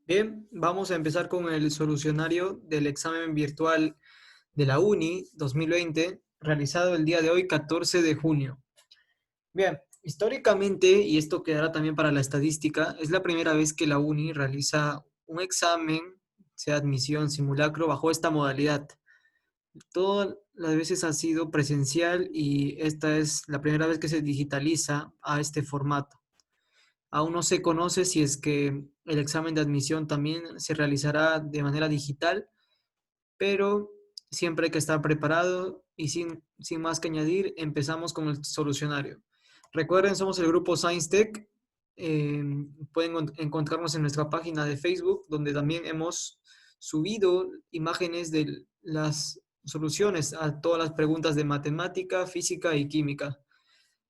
Bien, vamos a empezar con el solucionario del examen virtual de la UNI 2020, realizado el día de hoy, 14 de junio. Bien, históricamente, y esto quedará también para la estadística, es la primera vez que la UNI realiza un examen, sea admisión, simulacro, bajo esta modalidad. Todas las veces ha sido presencial y esta es la primera vez que se digitaliza a este formato. Aún no se conoce si es que el examen de admisión también se realizará de manera digital, pero siempre hay que estar preparado y sin más que añadir, empezamos con el solucionario. Recuerden, somos el grupo Science Tech. eh, Pueden encontrarnos en nuestra página de Facebook, donde también hemos subido imágenes de las soluciones a todas las preguntas de matemática, física y química.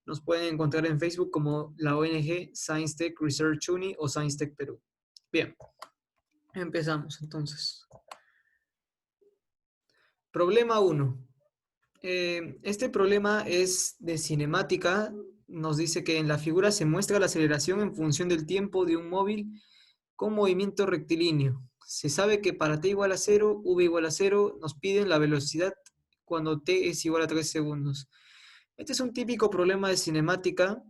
Nos pueden encontrar en Facebook como la ONG Science Tech Research Uni o Science Tech Perú. Bien, empezamos entonces. Problema 1. Este problema es de cinemática. Nos dice que en la figura se muestra la aceleración en función del tiempo de un móvil con movimiento rectilíneo. Se sabe que para t igual a 0, v igual a 0, nos piden la velocidad cuando t es igual a 3 segundos. Este es un típico problema de cinemática.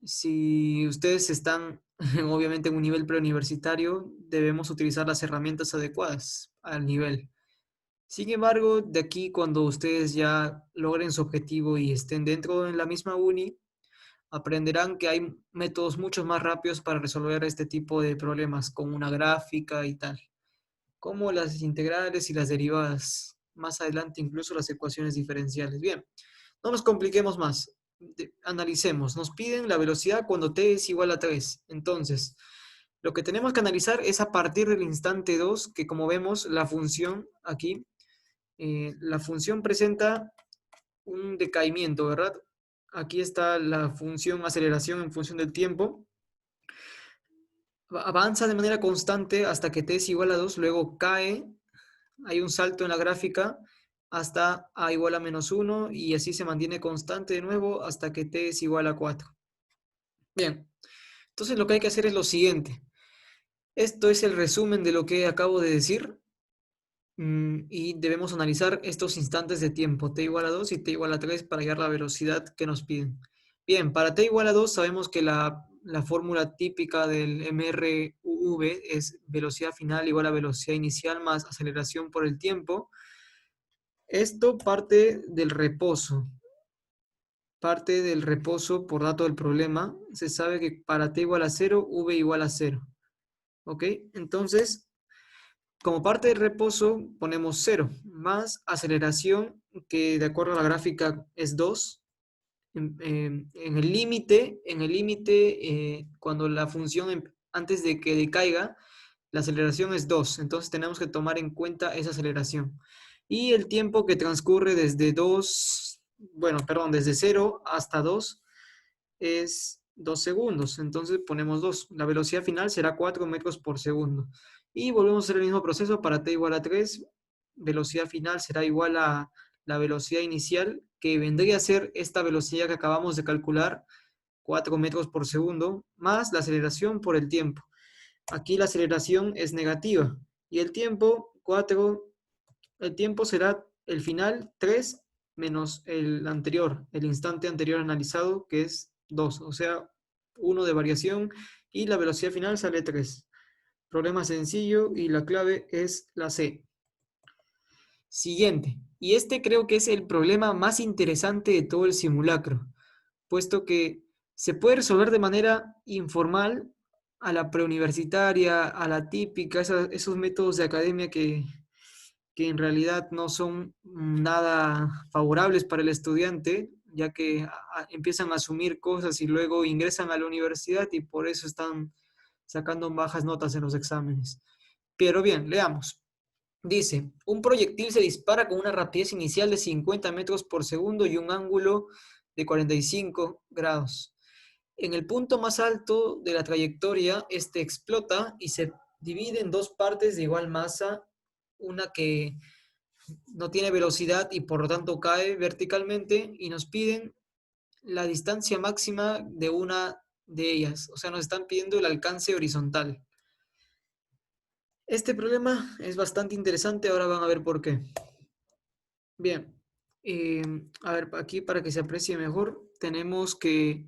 Si ustedes están obviamente en un nivel preuniversitario, debemos utilizar las herramientas adecuadas al nivel. Sin embargo, de aquí cuando ustedes ya logren su objetivo y estén dentro de la misma uni, aprenderán que hay métodos mucho más rápidos para resolver este tipo de problemas, con una gráfica y tal, como las integrales y las derivadas. Más adelante incluso las ecuaciones diferenciales. Bien, no nos compliquemos más. Analicemos. Nos piden la velocidad cuando t es igual a 3. Entonces, lo que tenemos que analizar es a partir del instante 2, que como vemos, la función aquí, la función presenta un decaimiento, ¿verdad? Aquí está la función aceleración en función del tiempo. Avanza de manera constante hasta que t es igual a 2, luego cae, hay un salto en la gráfica hasta a igual a -1 y así se mantiene constante de nuevo hasta que t es igual a 4. Bien, entonces lo que hay que hacer es lo siguiente. Esto es el resumen de lo que acabo de decir y debemos analizar estos instantes de tiempo, t igual a 2 y t igual a 3 para hallar la velocidad que nos piden. Bien, para t igual a 2 sabemos que la fórmula típica del MRUV es velocidad final igual a velocidad inicial más aceleración por el tiempo. Esto parte del reposo por dato del problema. Se sabe que para t igual a 0, v igual a 0. ¿Ok? Entonces, como parte del reposo ponemos 0 más aceleración, que de acuerdo a la gráfica es 2. En el límite, cuando la función antes de que decaiga, la aceleración es 2. Entonces tenemos que tomar en cuenta esa aceleración. Y el tiempo que transcurre desde 2, bueno, perdón, desde 0 hasta 2 es 2 segundos. Entonces ponemos 2. La velocidad final será 4 metros por segundo. Y volvemos a hacer el mismo proceso para t igual a 3. Velocidad final será igual a la velocidad inicial, que vendría a ser esta velocidad que acabamos de calcular, 4 metros por segundo, más la aceleración por el tiempo. Aquí la aceleración es negativa. Y el tiempo, 4, el tiempo será el final 3 menos el anterior, el instante anterior analizado, que es 2, o sea, 1 de variación, y la velocidad final sale 3. Problema sencillo y la clave es la C. Siguiente. Y este creo que es el problema más interesante de todo el simulacro, puesto que se puede resolver de manera informal, a la preuniversitaria, a la típica, esos métodos de academia que en realidad no son nada favorables para el estudiante, ya que empiezan a asumir cosas y luego ingresan a la universidad y por eso están sacando bajas notas en los exámenes. Pero bien, leamos. Dice, un proyectil se dispara con una rapidez inicial de 50 metros por segundo y un ángulo de 45 grados. En el punto más alto de la trayectoria, este explota y se divide en dos partes de igual masa, una que no tiene velocidad y por lo tanto cae verticalmente, y nos piden la distancia máxima de una de ellas. O sea, nos están pidiendo el alcance horizontal. Este problema es bastante interesante, ahora van a ver por qué. Bien, eh, a ver, aquí para que se aprecie mejor, tenemos que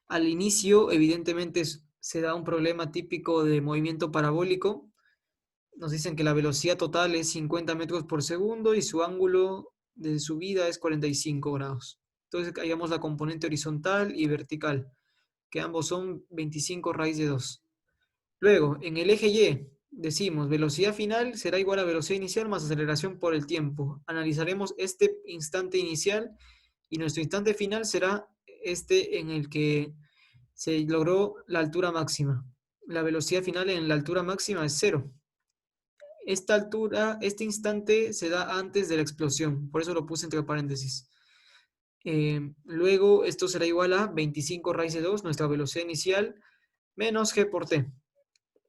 al inicio, evidentemente, se da un problema típico de movimiento parabólico. Nos dicen que la velocidad total es 50 metros por segundo y su ángulo de subida es 45 grados. Entonces, hallamos la componente horizontal y vertical, que ambos son 25 raíz de 2. Luego, en el eje Y, decimos velocidad final será igual a velocidad inicial más aceleración por el tiempo. Analizaremos este instante inicial y nuestro instante final será este en el que se logró la altura máxima. La velocidad final en la altura máxima es cero. Esta altura, este instante se da antes de la explosión, por eso lo puse entre paréntesis. Luego esto será igual a 25 raíz de 2, nuestra velocidad inicial, menos g por t.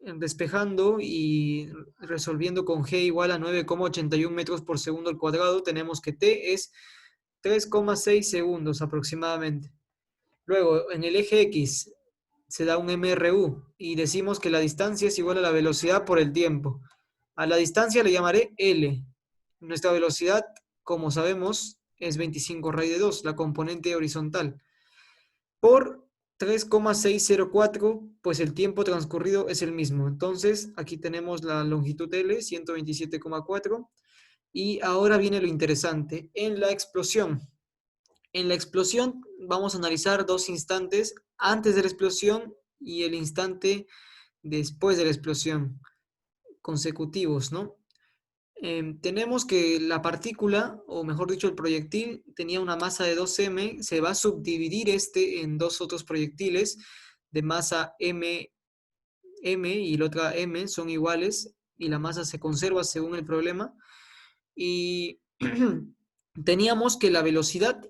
Despejando y resolviendo con g igual a 9,81 metros por segundo al cuadrado, tenemos que t es 3,6 segundos aproximadamente. Luego, en el eje X se da un MRU y decimos que la distancia es igual a la velocidad por el tiempo. A la distancia le llamaré L. Nuestra velocidad, como sabemos, es 25 raíz de 2, la componente horizontal. Por 3,604, pues el tiempo transcurrido es el mismo. Entonces, aquí tenemos la longitud L, 127,4. Y ahora viene lo interesante. En la explosión vamos a analizar dos instantes antes de la explosión y el instante después de la explosión, consecutivos, ¿no? Tenemos que la partícula, o mejor dicho, el proyectil, tenía una masa de 2m, se va a subdividir este en dos otros proyectiles de masa m y la otra m son iguales y la masa se conserva según el problema. Y teníamos que la velocidad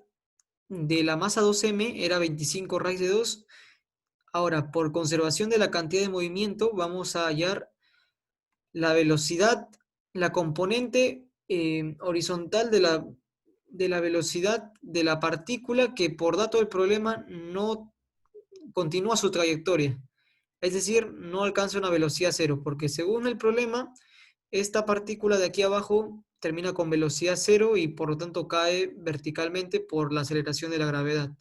de la masa 2m era 25 raíz de 2. Ahora, por conservación de la cantidad de movimiento, vamos a hallar la velocidad, la componente horizontal de la velocidad de la partícula que por dato del problema no continúa su trayectoria. Es decir, no alcanza una velocidad cero, porque según el problema, esta partícula de aquí abajo termina con velocidad cero y por lo tanto cae verticalmente por la aceleración de la gravedad.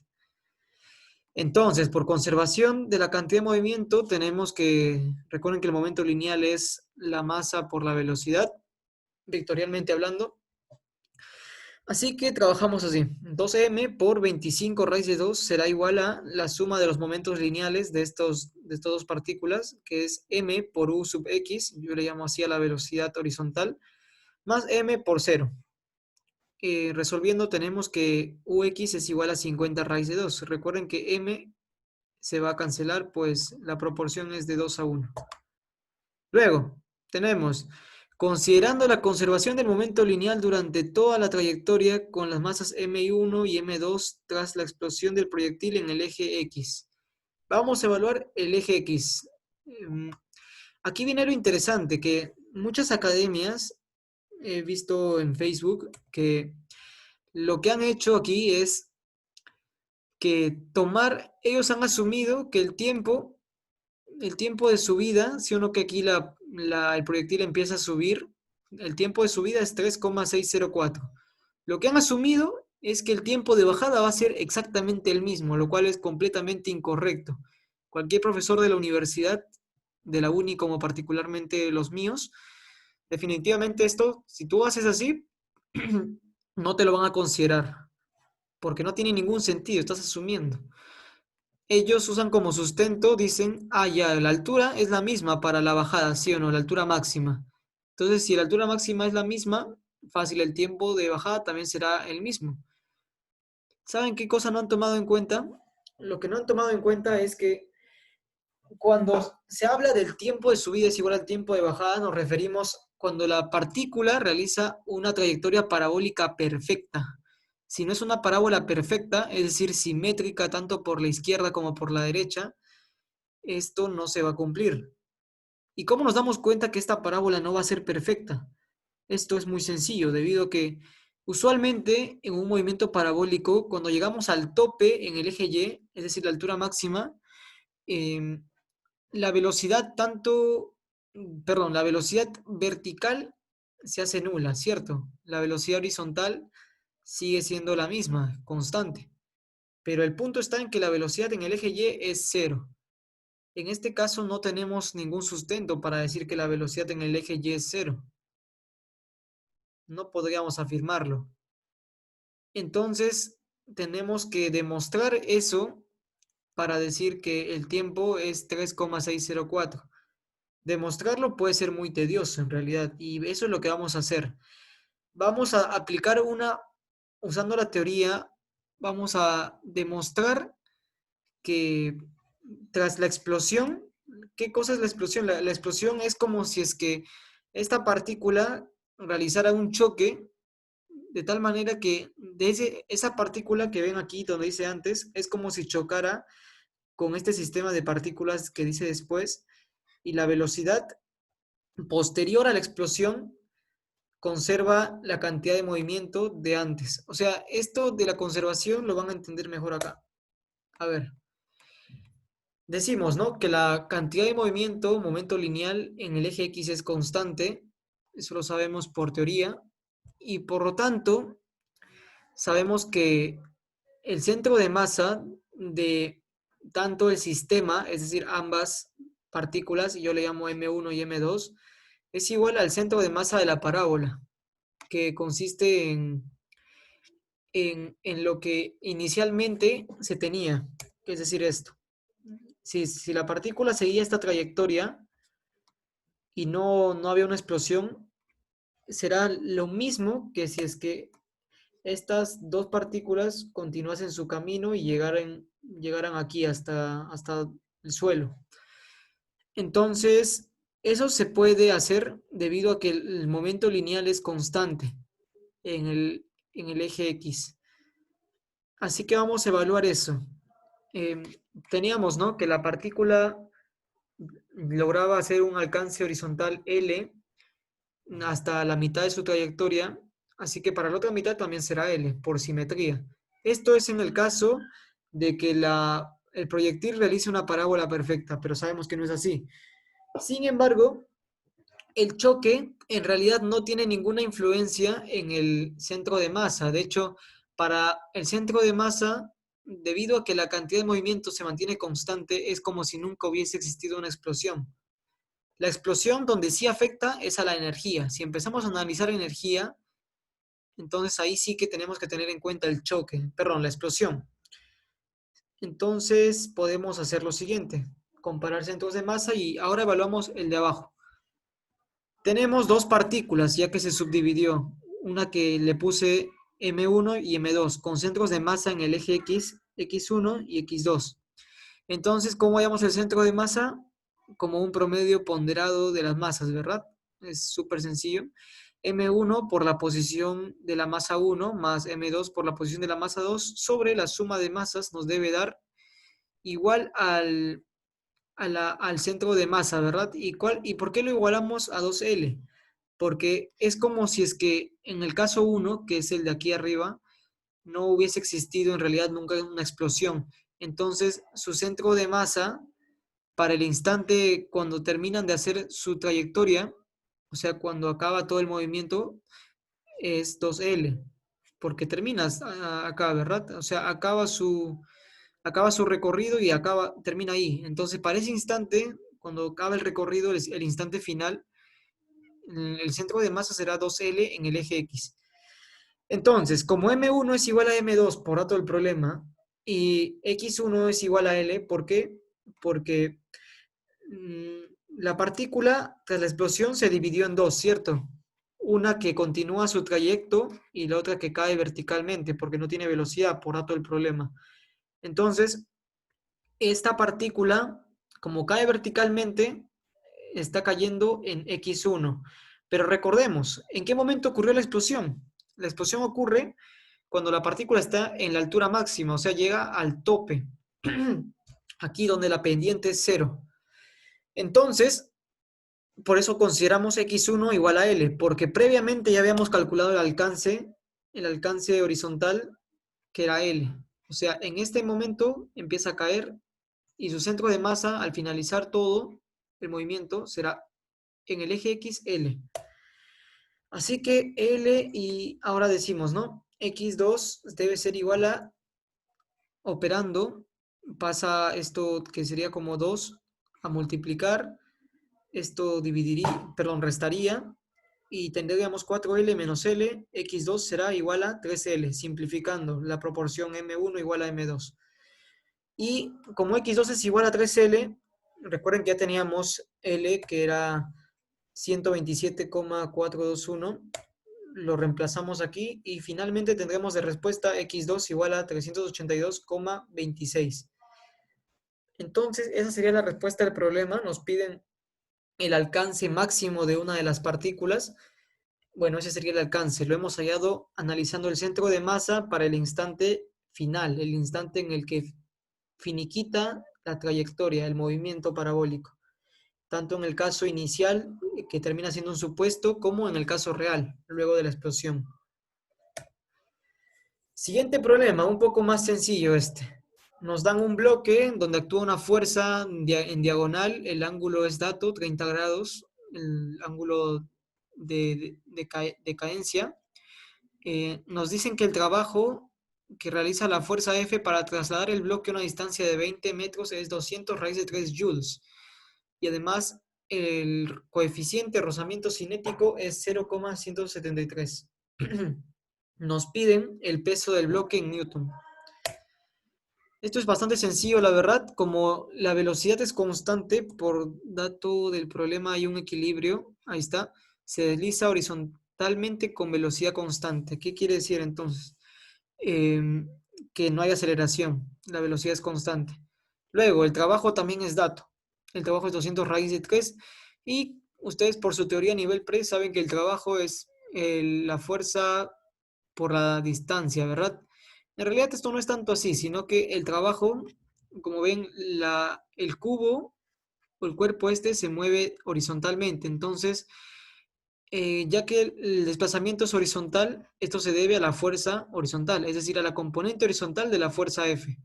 Entonces, por conservación de la cantidad de movimiento, tenemos que, recuerden que el momento lineal es la masa por la velocidad, vectorialmente hablando. Así que trabajamos así. 2m por 25 raíz de 2 será igual a la suma de los momentos lineales de estas dos partículas, que es m por u sub x, yo le llamo así a la velocidad horizontal, más m por 0. Resolviendo tenemos que ux es igual a 50 raíz de 2. Recuerden que m se va a cancelar, pues la proporción es de 2 a 1. Luego, tenemos, considerando la conservación del momento lineal durante toda la trayectoria con las masas m1 y m2 tras la explosión del proyectil en el eje X. Vamos a evaluar el eje X. Aquí viene lo interesante, que muchas academias, he visto en Facebook, que lo que han hecho aquí es que ellos han asumido que el tiempo de subida, si uno que aquí el proyectil empieza a subir, el tiempo de subida es 3,604. Lo que han asumido es que el tiempo de bajada va a ser exactamente el mismo, lo cual es completamente incorrecto. Cualquier profesor de la universidad, de la uni como particularmente los míos, definitivamente esto, si tú haces así, no te lo van a considerar, porque no tiene ningún sentido, estás asumiendo. Ellos usan como sustento, dicen, ya, la altura es la misma para la bajada, ¿sí o no? La altura máxima. Entonces, si la altura máxima es la misma, fácil, el tiempo de bajada también será el mismo. ¿Saben qué cosa no han tomado en cuenta? Lo que no han tomado en cuenta es que cuando se habla del tiempo de subida es igual al tiempo de bajada, nos referimos cuando la partícula realiza una trayectoria parabólica perfecta. Si no es una parábola perfecta, es decir, simétrica tanto por la izquierda como por la derecha, esto no se va a cumplir. ¿Y cómo nos damos cuenta que esta parábola no va a ser perfecta? Esto es muy sencillo, debido a que usualmente en un movimiento parabólico, cuando llegamos al tope en el eje Y, es decir, la altura máxima, la velocidad tanto perdón, la velocidad vertical se hace nula, ¿cierto? La velocidad horizontal sigue siendo la misma, constante. Pero el punto está en que la velocidad en el eje Y es cero. En este caso no tenemos ningún sustento para decir que la velocidad en el eje Y es cero. No podríamos afirmarlo. Entonces, tenemos que demostrar eso para decir que el tiempo es 3,604. Demostrarlo puede ser muy tedioso en realidad, y eso es lo que vamos a hacer. Vamos a aplicar usando la teoría, vamos a demostrar que tras la explosión, ¿qué cosa es la explosión? La explosión es como si es que esta partícula realizara un choque de tal manera que esa partícula que ven aquí, donde dice antes, es como si chocara con este sistema de partículas que dice después, y la velocidad posterior a la explosión conserva la cantidad de movimiento de antes. O sea, esto de la conservación lo van a entender mejor acá. A ver, decimos, ¿no? Que la cantidad de movimiento, momento lineal en el eje X es constante. Eso lo sabemos por teoría. Y por lo tanto, sabemos que el centro de masa de tanto el sistema, es decir, ambas partículas, y yo le llamo M1 y M2, es igual al centro de masa de la parábola, que consiste en lo que inicialmente se tenía, es decir, esto. Si la partícula seguía esta trayectoria y no había una explosión, será lo mismo que si es que estas dos partículas continuasen su camino y llegaran aquí hasta el suelo. Entonces, eso se puede hacer debido a que el momento lineal es constante en el eje X. Así que vamos a evaluar eso. Eh, teníamos, ¿no?, que la partícula lograba hacer un alcance horizontal L hasta la mitad de su trayectoria, así que para la otra mitad también será L, por simetría. Esto es en el caso de que el proyectil realice una parábola perfecta, pero sabemos que no es así. Sin embargo, el choque en realidad no tiene ninguna influencia en el centro de masa. De hecho, para el centro de masa, debido a que la cantidad de movimiento se mantiene constante, es como si nunca hubiese existido una explosión. La explosión donde sí afecta es a la energía. Si empezamos a analizar energía, entonces ahí sí que tenemos que tener en cuenta el choque, perdón, la explosión. Entonces podemos hacer lo siguiente, comparar centros de masa y ahora evaluamos el de abajo. Tenemos dos partículas, ya que se subdividió. Una que le puse M1 y M2, con centros de masa en el eje X, X1 y X2. Entonces, ¿cómo hallamos el centro de masa? Como un promedio ponderado de las masas, ¿verdad? Es súper sencillo. M1 por la posición de la masa 1 más M2 por la posición de la masa 2 sobre la suma de masas nos debe dar igual al centro de masa, ¿verdad? ¿Y por qué lo igualamos a 2L? Porque es como si es que en el caso 1, que es el de aquí arriba, no hubiese existido en realidad nunca una explosión. Entonces, su centro de masa para el instante cuando terminan de hacer su trayectoria, o sea, cuando acaba todo el movimiento, es 2L, porque terminas acá, ¿verdad? O sea, acaba su recorrido y termina ahí. Entonces, para ese instante, cuando acaba el recorrido, el instante final, el centro de masa será 2L en el eje X. Entonces, como M1 es igual a M2 por dato del problema, y X1 es igual a L, ¿por qué? Porque la partícula tras la explosión se dividió en dos, ¿cierto? Una que continúa su trayecto y la otra que cae verticalmente porque no tiene velocidad por dato del problema. Entonces, esta partícula, como cae verticalmente, está cayendo en X1. Pero recordemos, ¿en qué momento ocurrió la explosión? La explosión ocurre cuando la partícula está en la altura máxima, o sea, llega al tope, aquí donde la pendiente es cero. Entonces, por eso consideramos X1 igual a L, porque previamente ya habíamos calculado el alcance horizontal, que era L. O sea, en este momento empieza a caer y su centro de masa, al finalizar todo el movimiento, será en el eje X, L. Así que L y ahora decimos, ¿no? X2 debe ser igual a, operando, pasa esto que sería como 2 a multiplicar, esto dividiría, perdón, restaría, y tendríamos 4L menos L, X2 será igual a 3L, simplificando la proporción M1 igual a M2. Y como X2 es igual a 3L, recuerden que ya teníamos L que era 127,421, lo reemplazamos aquí y finalmente tendremos de respuesta X2 igual a 382,26. Entonces, esa sería la respuesta del problema. Nos piden el alcance máximo de una de las partículas. Bueno, ese sería el alcance. Lo hemos hallado analizando el centro de masa para el instante final, el instante en el que finiquita la trayectoria, el movimiento parabólico, tanto en el caso inicial, que termina siendo un supuesto, como en el caso real, luego de la explosión. Siguiente problema, un poco más sencillo este. Nos dan un bloque donde actúa una fuerza en diagonal, el ángulo es dato, 30 grados, el ángulo de cadencia. Nos dicen que el trabajo que realiza la fuerza F para trasladar el bloque a una distancia de 20 metros es 200 raíz de 3 joules. Y además, el coeficiente de rozamiento cinético es 0,173. Nos piden el peso del bloque en Newton. Esto es bastante sencillo, la verdad. Como la velocidad es constante, por dato del problema hay un equilibrio, ahí está, se desliza horizontalmente con velocidad constante. ¿Qué quiere decir entonces? Que no hay aceleración, la velocidad es constante. Luego, el trabajo también es dato. El trabajo es 200 raíz de 3 y ustedes por su teoría a nivel pre saben que el trabajo es la fuerza por la distancia, ¿verdad? En realidad esto no es tanto así, sino que el trabajo, como ven, el cubo o el cuerpo este se mueve horizontalmente. Entonces, ya que el desplazamiento es horizontal, esto se debe a la fuerza horizontal, es decir, a la componente horizontal de la fuerza F.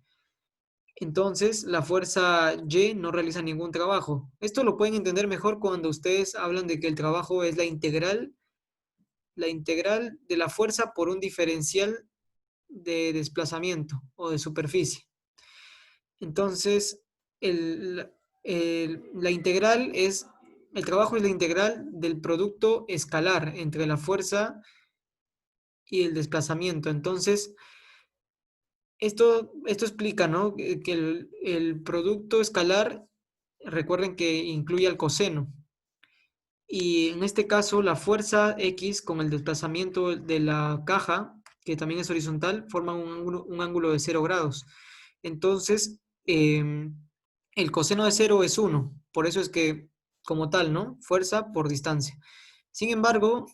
Entonces, la fuerza Y no realiza ningún trabajo. Esto lo pueden entender mejor cuando ustedes hablan de que el trabajo es la integral de la fuerza por un diferencial de desplazamiento o de superficie. Entonces, la integral es, el trabajo es la integral del producto escalar entre la fuerza y el desplazamiento. Entonces, esto explica, ¿no? Que el producto escalar, recuerden que incluye al coseno. Y en este caso, la fuerza X con el desplazamiento de la caja, que también es horizontal, forman un ángulo de 0 grados. Entonces, el coseno de 0 es 1. Por eso es que, como tal, ¿no? Fuerza por distancia. Sin embargo,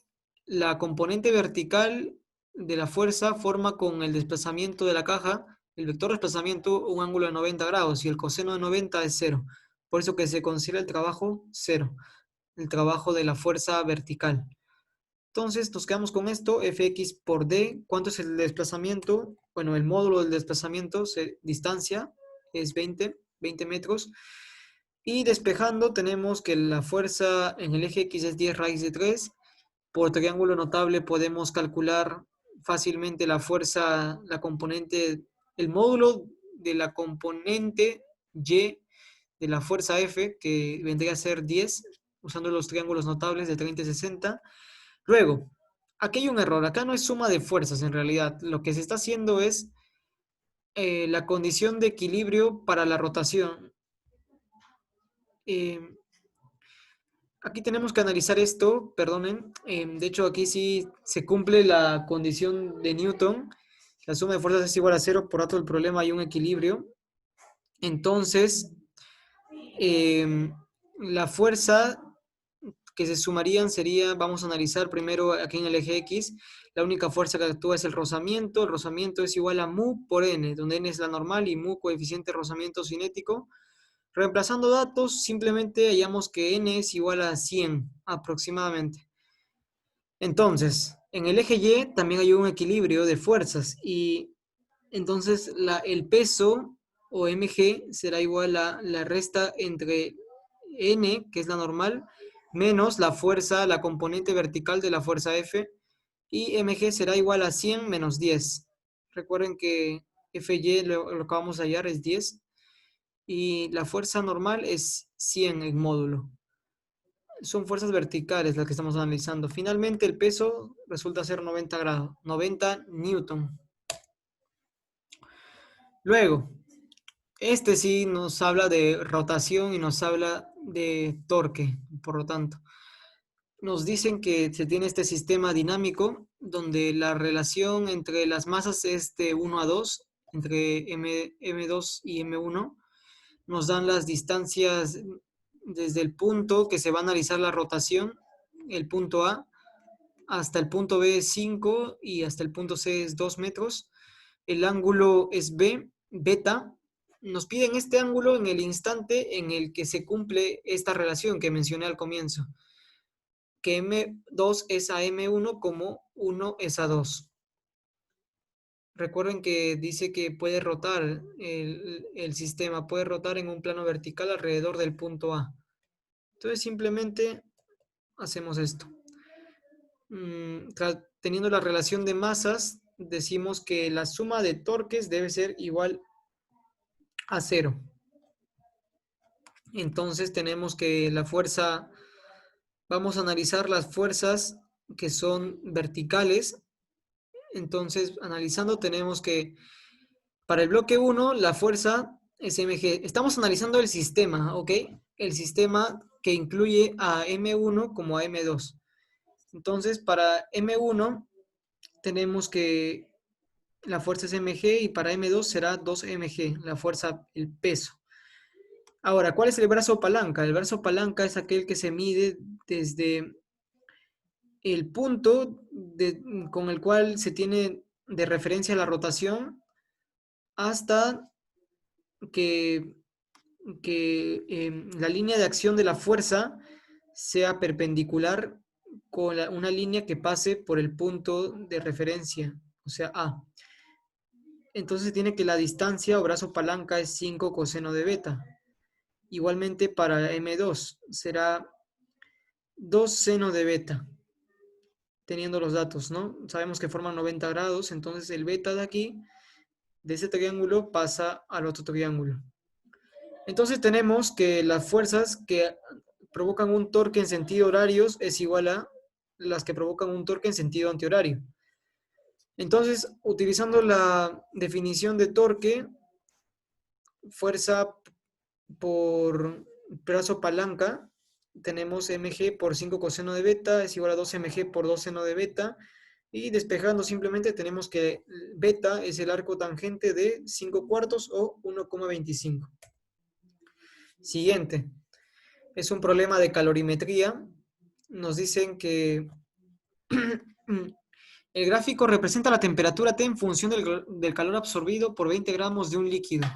la componente vertical de la fuerza forma con el desplazamiento de la caja, el vector de desplazamiento, un ángulo de 90 grados y el coseno de 90 es 0. Por eso que se considera el trabajo 0, el trabajo de la fuerza vertical. Entonces, nos quedamos con esto, Fx por D. ¿Cuánto es el desplazamiento? Bueno, el módulo del desplazamiento, distancia, es 20 metros. Y despejando, tenemos que la fuerza en el eje X es 10 raíz de 3. Por triángulo notable podemos calcular fácilmente la fuerza, la componente, el módulo de la componente Y de la fuerza F, que vendría a ser 10, usando los triángulos notables de 30 y 60. Luego, aquí hay un error. Acá no es suma de fuerzas en realidad. Lo que se está haciendo es la condición de equilibrio para la rotación. Eh, Aquí tenemos que analizar esto, perdonen. De hecho, aquí sí se cumple la condición de Newton. La suma de fuerzas es igual a 0, por tanto el problema hay un equilibrio. Entonces, la fuerza que se sumarían sería, vamos a analizar primero aquí en el eje X, la única fuerza que actúa es el rozamiento es igual a mu por n, donde n es la normal y mu coeficiente de rozamiento cinético. Reemplazando datos, simplemente hallamos que n es igual a 100 aproximadamente. Entonces, en el eje Y también hay un equilibrio de fuerzas y entonces el peso o mg será igual a la resta entre n, que es la normal, menos la fuerza, la componente vertical de la fuerza F, y mg será igual a 100 menos 10. Recuerden que Fy lo que vamos a hallar es 10 y la fuerza normal es 100 en módulo. Son fuerzas verticales las que estamos analizando. Finalmente el peso resulta ser 90 grados, 90 newton. Luego, este sí nos habla de rotación y nos habla de torque, por lo tanto. Nos dicen que se tiene este sistema dinámico donde la relación entre las masas es de 1 a 2, entre M2 y M1. Nos dan las distancias desde el punto que se va a analizar la rotación, el punto A, hasta el punto B es 5 y hasta el punto C es 2 metros. El ángulo es B, beta. Nos piden este ángulo en el instante en el que se cumple esta relación que mencioné al comienzo, que M2 es a M1 como 1 es a 2. Recuerden que dice que puede rotar el sistema, puede rotar en un plano vertical alrededor del punto A. Entonces simplemente hacemos esto. Teniendo la relación de masas, decimos que la suma de torques debe ser igual a 0. Entonces tenemos que la fuerza, vamos a analizar las fuerzas que son verticales. Entonces, analizando, tenemos que para el bloque 1, la fuerza es mg. Estamos analizando el sistema, ¿ok? El sistema que incluye a M1 como a M2. Entonces, para M1 tenemos que la fuerza es mg y para M2 será 2mg, la fuerza, el peso. Ahora, ¿cuál es el brazo palanca? El brazo palanca es aquel que se mide desde el punto con el cual se tiene de referencia la rotación hasta que, la línea de acción de la fuerza sea perpendicular con una línea que pase por el punto de referencia, o sea, A. Entonces tiene que la distancia o brazo palanca es 5 coseno de beta. Igualmente para M2 será 2 seno de beta, teniendo los datos, ¿no? Sabemos que forman 90 grados, entonces el beta de aquí, de ese triángulo, pasa al otro triángulo. Entonces tenemos que las fuerzas que provocan un torque en sentido horario es igual a las que provocan un torque en sentido antihorario. Entonces, utilizando la definición de torque, fuerza por brazo palanca, tenemos mg por 5 coseno de beta es igual a 2 mg por 2 seno de beta. Y despejando simplemente tenemos que beta es el arco tangente de 5 cuartos o 1,25. Siguiente. Es un problema de calorimetría. Nos dicen que el gráfico representa la temperatura T en función del calor absorbido por 20 gramos de un líquido.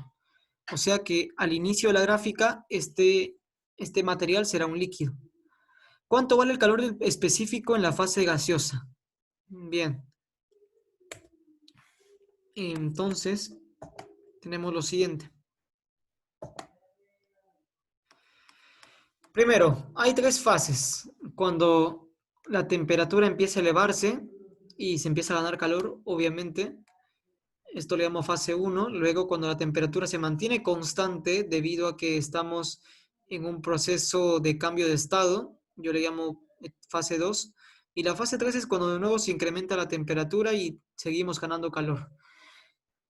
O sea que al inicio de la gráfica este material será un líquido. ¿Cuánto vale el calor específico en la fase gaseosa? Bien. Entonces, tenemos lo siguiente. Primero, hay tres fases. Cuando la temperatura empieza a elevarse y se empieza a ganar calor, obviamente, esto le llamo fase 1. Luego, cuando la temperatura se mantiene constante debido a que estamos en un proceso de cambio de estado, yo le llamo fase 2. Y la fase 3 es cuando de nuevo se incrementa la temperatura y seguimos ganando calor.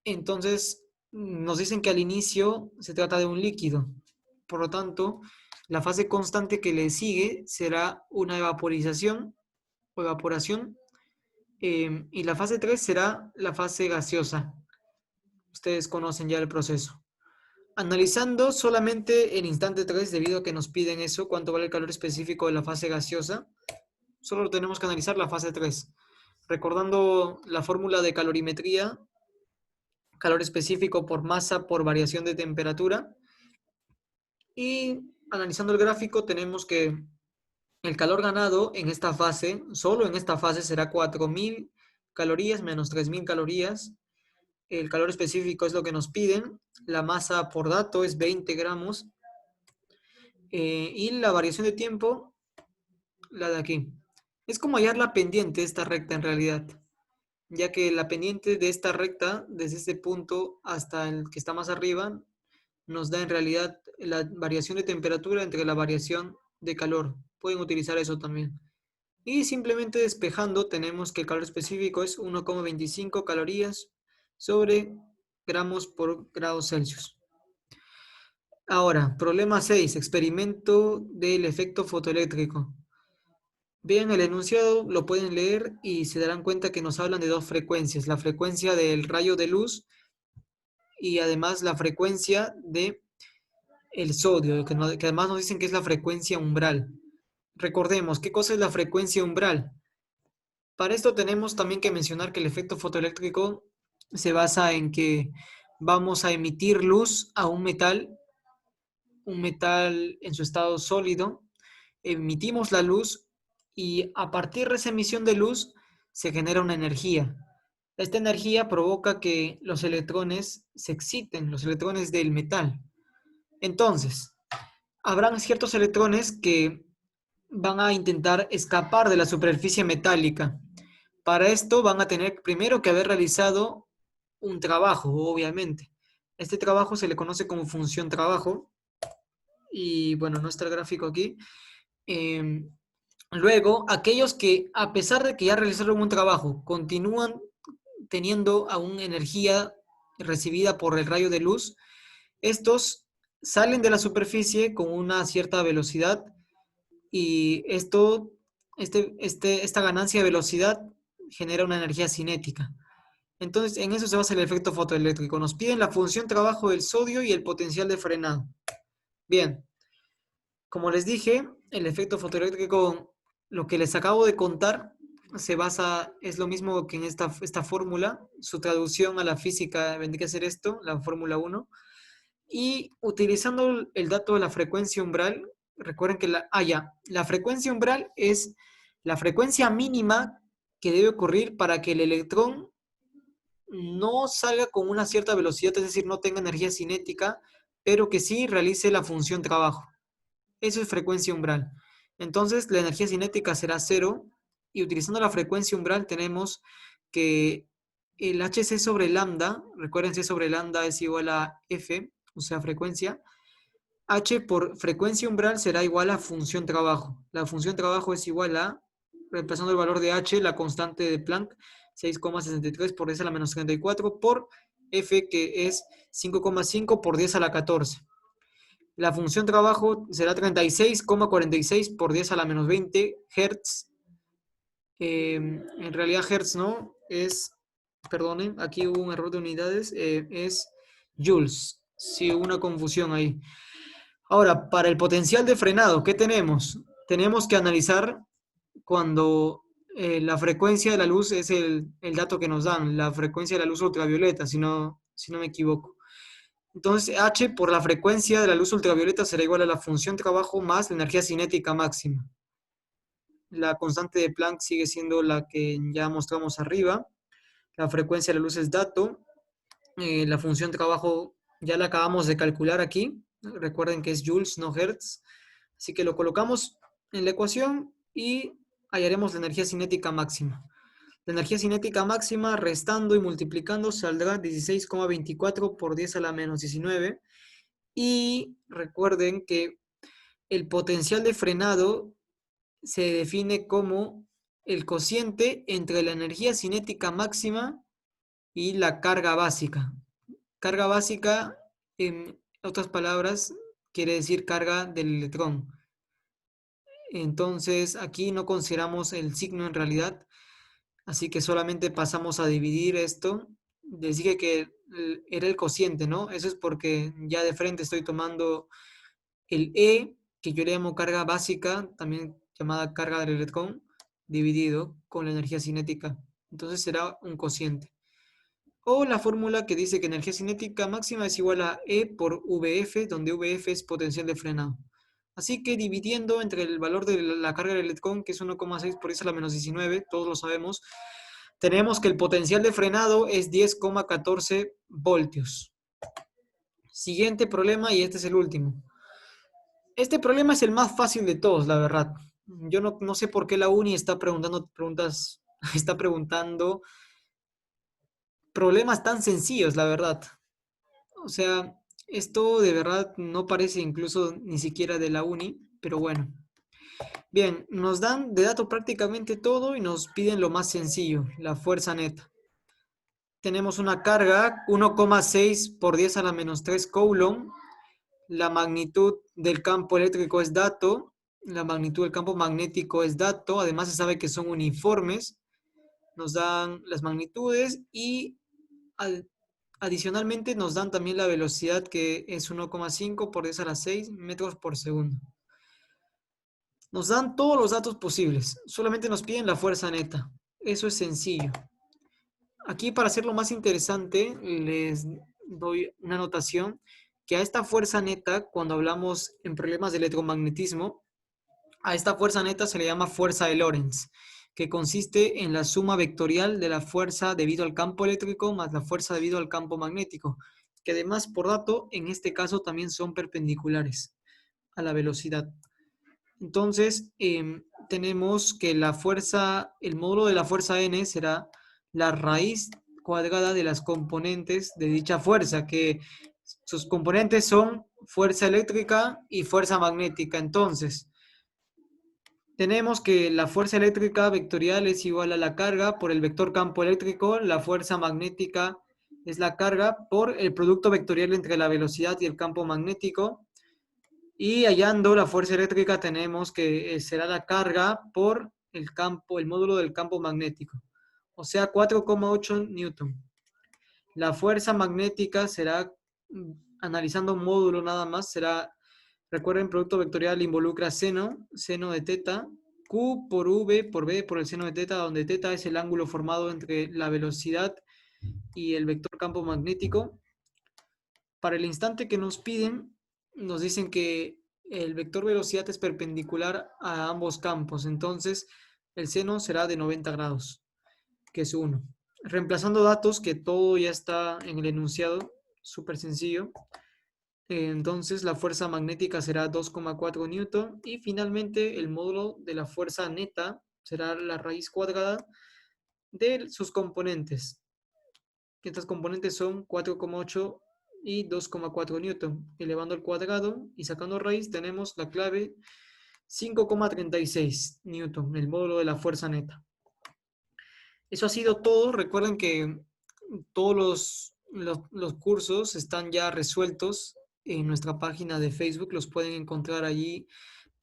Entonces, nos dicen que al inicio se trata de un líquido. Por lo tanto, la fase constante que le sigue será una evaporización o evaporación. Y la fase 3 será la fase gaseosa. Ustedes conocen ya el proceso. Analizando solamente el instante 3, debido a que nos piden eso, cuánto vale el calor específico de la fase gaseosa, solo tenemos que analizar la fase 3. Recordando la fórmula de calorimetría, calor específico por masa por variación de temperatura. Y analizando el gráfico tenemos que el calor ganado en esta fase, solo en esta fase, será 4.000 calorías menos 3.000 calorías. El calor específico es lo que nos piden. La masa por dato es 20 gramos. Y la variación de tiempo la de aquí. Es como hallar la pendiente de esta recta en realidad, ya que la pendiente de esta recta, desde este punto hasta el que está más arriba, nos da en realidad la variación de temperatura entre la variación de calor. Pueden utilizar eso también. Y simplemente despejando tenemos que el calor específico es 1,25 calorías sobre gramos por grado Celsius. Ahora, problema 6, experimento del efecto fotoeléctrico. Vean el enunciado, lo pueden leer y se darán cuenta que nos hablan de dos frecuencias, la frecuencia del rayo de luz y además la frecuencia de el sodio, que además nos dicen que es la frecuencia umbral. Recordemos, ¿qué cosa es la frecuencia umbral? Para esto tenemos también que mencionar que el efecto fotoeléctrico se basa en que vamos a emitir luz a un metal en su estado sólido, emitimos la luz y a partir de esa emisión de luz se genera una energía. Esta energía provoca que los electrones se exciten, los electrones del metal. Entonces, habrán ciertos electrones que van a intentar escapar de la superficie metálica. Para esto van a tener primero que haber realizado un trabajo, obviamente. Este trabajo se le conoce como función trabajo y bueno, no está el gráfico aquí. Eh, Luego, aquellos que a pesar de que ya realizaron un trabajo, continúan teniendo aún energía recibida por el rayo de luz, estos salen de la superficie con una cierta velocidad y esta ganancia de velocidad genera una energía cinética. Entonces, en eso se basa el efecto fotoeléctrico. Nos piden la función trabajo del sodio y el potencial de frenado. Bien, como les dije, el efecto fotoeléctrico, lo que les acabo de contar, se basa, es lo mismo que en esta fórmula. Su traducción a la física vendría a ser esto, la fórmula 1. Y utilizando el dato de la frecuencia umbral, recuerden que la frecuencia umbral es la frecuencia mínima que debe ocurrir para que el electrón no salga con una cierta velocidad, es decir, no tenga energía cinética, pero que sí realice la función trabajo. Eso es frecuencia umbral. Entonces, la energía cinética será cero y utilizando la frecuencia umbral tenemos que el hc sobre lambda, recuerden C sobre lambda es igual a F, o sea, frecuencia, h por frecuencia umbral será igual a función trabajo. La función trabajo es igual a, reemplazando el valor de h, la constante de Planck, 6,63 por 10 a la menos 34, por F, que es 5,5 por 10 a la 14. La función trabajo será 36,46 por 10 a la menos 20 Hz. En realidad Hertz no, perdonen, aquí hubo un error de unidades, es Joules. Sí, hubo una confusión ahí. Ahora, para el potencial de frenado, ¿qué tenemos? Tenemos que analizar cuando la frecuencia de la luz es el dato que nos dan, la frecuencia de la luz ultravioleta, si no me equivoco. Entonces, H por la frecuencia de la luz ultravioleta será igual a la función trabajo más la energía cinética máxima. La constante de Planck sigue siendo la que ya mostramos arriba. La frecuencia de la luz es dato. La función trabajo ya la acabamos de calcular aquí. Recuerden que es joules, no hertz. Así que lo colocamos en la ecuación y hallaremos la energía cinética máxima. La energía cinética máxima restando y multiplicando saldrá 16,24 por 10 a la menos 19. Y recuerden que el potencial de frenado se define como el cociente entre la energía cinética máxima y la carga básica. Carga básica, en otras palabras, quiere decir carga del electrón. Entonces, aquí no consideramos el signo en realidad, así que solamente pasamos a dividir esto. Les dije que era el cociente, ¿no? Eso es porque ya de frente estoy tomando el E, que yo le llamo carga básica, también llamada carga del electrón, dividido con la energía cinética. Entonces será un cociente. O la fórmula que dice que energía cinética máxima es igual a E por VF, donde VF es potencial de frenado. Así que dividiendo entre el valor de la carga del electrón, que es 1,6 por 10 a la menos 19, todos lo sabemos, tenemos que el potencial de frenado es 10,14 voltios. Siguiente problema, y este es el último. Este problema es el más fácil de todos, la verdad. Yo no sé por qué la uni está preguntando preguntas, está preguntando problemas tan sencillos, la verdad. O sea, esto de verdad no parece incluso ni siquiera de la uni, pero bueno. Bien, nos dan de dato prácticamente todo y nos piden lo más sencillo, la fuerza neta. Tenemos una carga 1,6 por 10 a la menos 3 Coulomb. La magnitud del campo eléctrico es dato. La magnitud del campo magnético es dato. Además se sabe que son uniformes. Nos dan las magnitudes y adicionalmente nos dan también la velocidad que es 1,5 por 10 a la 6 metros por segundo. Nos dan todos los datos posibles. Solamente nos piden la fuerza neta. Eso es sencillo. Aquí para hacerlo más interesante, les doy una anotación que a esta fuerza neta, cuando hablamos en problemas de electromagnetismo, a esta fuerza neta se le llama fuerza de Lorentz, que consiste en la suma vectorial de la fuerza debido al campo eléctrico más la fuerza debido al campo magnético, que además, por dato, en este caso también son perpendiculares a la velocidad. Entonces, tenemos que la fuerza, el módulo de la fuerza N será la raíz cuadrada de las componentes de dicha fuerza, que sus componentes son fuerza eléctrica y fuerza magnética. Entonces, tenemos que la fuerza eléctrica vectorial es igual a la carga por el vector campo eléctrico, la fuerza magnética es la carga por el producto vectorial entre la velocidad y el campo magnético. Y hallando la fuerza eléctrica tenemos que será la carga por el campo, el módulo del campo magnético, o sea 4,8 newton. La fuerza magnética será, analizando un módulo nada más, será, recuerden, producto vectorial involucra seno de teta, Q por V por B por el seno de teta, donde teta es el ángulo formado entre la velocidad y el vector campo magnético. Para el instante que nos piden, nos dicen que el vector velocidad es perpendicular a ambos campos, entonces el seno será de 90 grados, que es 1. Reemplazando datos, que todo ya está en el enunciado, súper sencillo. Entonces la fuerza magnética será 2,4 newton y finalmente el módulo de la fuerza neta será la raíz cuadrada de sus componentes. Estas componentes son 4,8 y 2,4 newton. Elevando al cuadrado y sacando raíz tenemos la clave 5,36 newton, el módulo de la fuerza neta. Eso ha sido todo. Recuerden que todos los cursos están ya resueltos en nuestra página de Facebook. Los pueden encontrar allí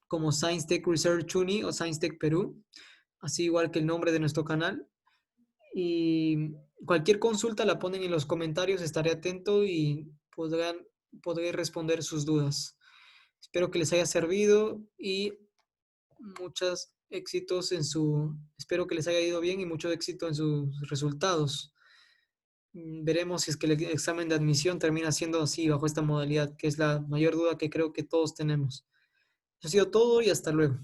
como Science Tech Research Uni o Science Tech Perú, así igual que el nombre de nuestro canal. Y cualquier consulta la ponen en los comentarios, estaré atento y podré responder sus dudas. Espero que les haya servido y muchos éxitos espero que les haya ido bien y mucho éxito en sus resultados. Veremos si es que el examen de admisión termina siendo así, bajo esta modalidad, que es la mayor duda que creo que todos tenemos. Eso ha sido todo y hasta luego.